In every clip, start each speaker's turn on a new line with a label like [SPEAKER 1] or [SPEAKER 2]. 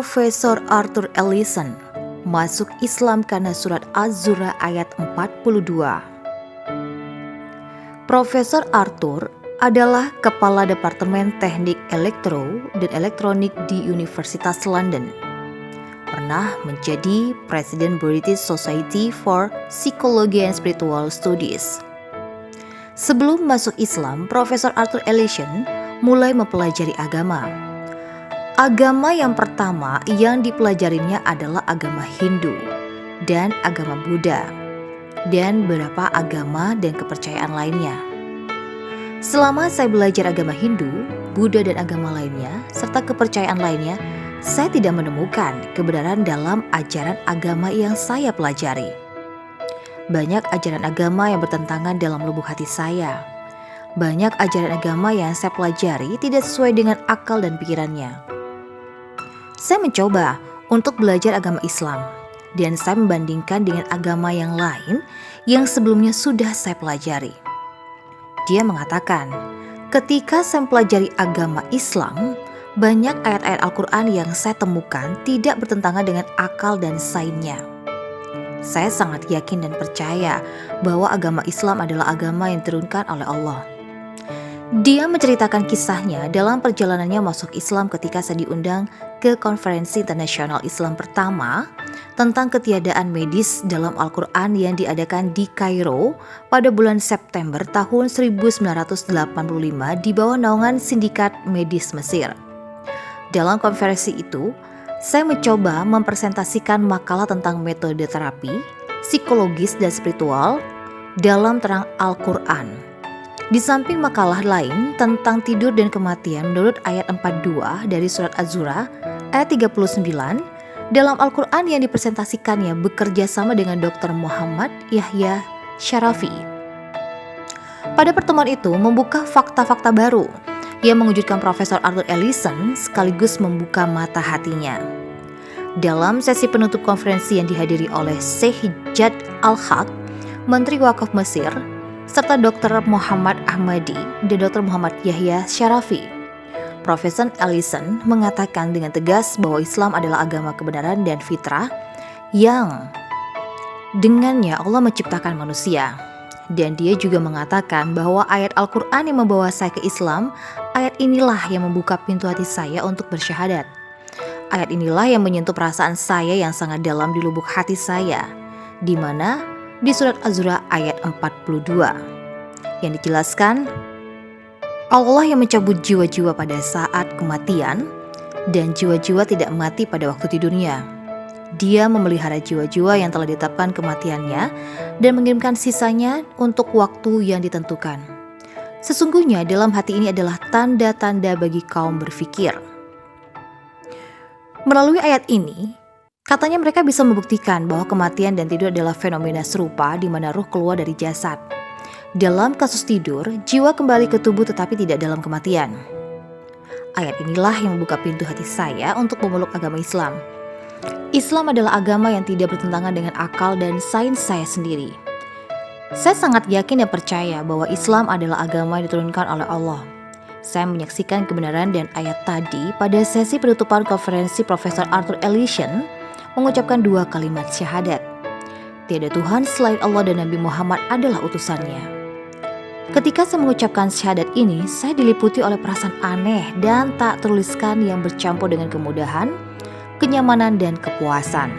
[SPEAKER 1] Profesor Arthur Ellison masuk Islam karena surat Az-Zura ayat 42. Profesor Arthur adalah Kepala Departemen Teknik Elektro dan Elektronik di Universitas London. Pernah menjadi Presiden British Society for Psychology and Spiritual Studies. Sebelum masuk Islam, Profesor Arthur Ellison mulai mempelajari agama. Agama yang pertama yang dipelajarinya adalah agama Hindu dan agama Buddha, dan beberapa agama dan kepercayaan lainnya. Selama saya belajar agama Hindu, Buddha dan agama lainnya, serta kepercayaan lainnya, saya tidak menemukan kebenaran dalam ajaran agama yang saya pelajari. Banyak ajaran agama yang bertentangan dalam lubuk hati saya. Banyak ajaran agama yang saya pelajari tidak sesuai dengan akal dan pikirannya. Saya mencoba untuk belajar agama Islam, dan saya membandingkan dengan agama yang lain yang sebelumnya sudah saya pelajari. Dia mengatakan, ketika saya mempelajari agama Islam, banyak ayat-ayat Al-Quran yang saya temukan tidak bertentangan dengan akal dan sainsnya. Saya sangat yakin dan percaya bahwa agama Islam adalah agama yang diturunkan oleh Allah. Dia menceritakan kisahnya dalam perjalanannya masuk Islam ketika saya diundang ke Konferensi Internasional Islam pertama tentang ketiadaan medis dalam Al-Quran yang diadakan di Kairo pada bulan September tahun 1985 di bawah naungan Sindikat Medis Mesir. Dalam konferensi itu, saya mencoba mempresentasikan makalah tentang metode terapi, psikologis dan spiritual dalam terang Al-Quran. Di samping makalah lain tentang tidur dan kematian menurut ayat 42 dari surat Az-Zura ayat 39, dalam Al-Quran yang dipresentasikannya bekerja sama dengan Dr. Muhammad Yahya Syarafi. Pada pertemuan itu membuka fakta-fakta baru yang mengejutkan Profesor Arthur Ellison sekaligus membuka mata hatinya. Dalam sesi penutup konferensi yang dihadiri oleh Syekh Jad Al-Haq, Menteri Wakaf Mesir, serta Dr. Muhammad Ahmadi dan Dr. Muhammad Yahya Syarafi, Profesor Ellison mengatakan dengan tegas bahwa Islam adalah agama kebenaran dan fitrah yang dengannya Allah menciptakan manusia. Dan dia juga mengatakan bahwa ayat Al-Quran yang membawa saya ke Islam, ayat inilah yang membuka pintu hati saya untuk bersyahadat. Ayat inilah yang menyentuh perasaan saya yang sangat dalam di lubuk hati saya, di mana di surat Az-Zura ayat 42 yang dijelaskan, Allah yang mencabut jiwa-jiwa pada saat kematian dan jiwa-jiwa tidak mati pada waktu tidurnya. Dia memelihara jiwa-jiwa yang telah ditetapkan kematiannya dan mengirimkan sisanya untuk waktu yang ditentukan. Sesungguhnya dalam hati ini adalah tanda-tanda bagi kaum berfikir. Melalui ayat ini, katanya mereka bisa membuktikan bahwa kematian dan tidur adalah fenomena serupa di mana ruh keluar dari jasad. Dalam kasus tidur, jiwa kembali ke tubuh tetapi tidak dalam kematian. Ayat inilah yang membuka pintu hati saya untuk memeluk agama Islam. Islam adalah agama yang tidak bertentangan dengan akal dan sains saya sendiri. Saya sangat yakin dan percaya bahwa Islam adalah agama yang diturunkan oleh Allah. Saya menyaksikan kebenaran dan ayat tadi pada sesi penutupan konferensi Profesor Arthur Ellison mengucapkan dua kalimat syahadat. Tiada Tuhan selain Allah dan Nabi Muhammad adalah utusannya. Ketika saya mengucapkan syahadat ini, saya diliputi oleh perasaan aneh dan tak tertuliskan yang bercampur dengan kemudahan, kenyamanan dan kepuasan.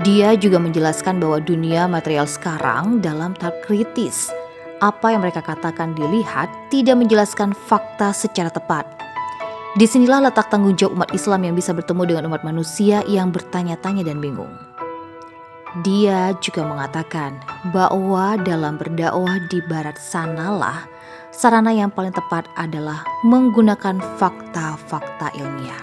[SPEAKER 1] Dia juga menjelaskan bahwa dunia material sekarang dalam tahap kritis. Apa yang mereka katakan dilihat tidak menjelaskan fakta secara tepat. Disinilah letak tanggung jawab umat Islam yang bisa bertemu dengan umat manusia yang bertanya-tanya dan bingung. Dia juga mengatakan bahwa dalam berdakwah di barat sanalah sarana yang paling tepat adalah menggunakan fakta-fakta ilmiah.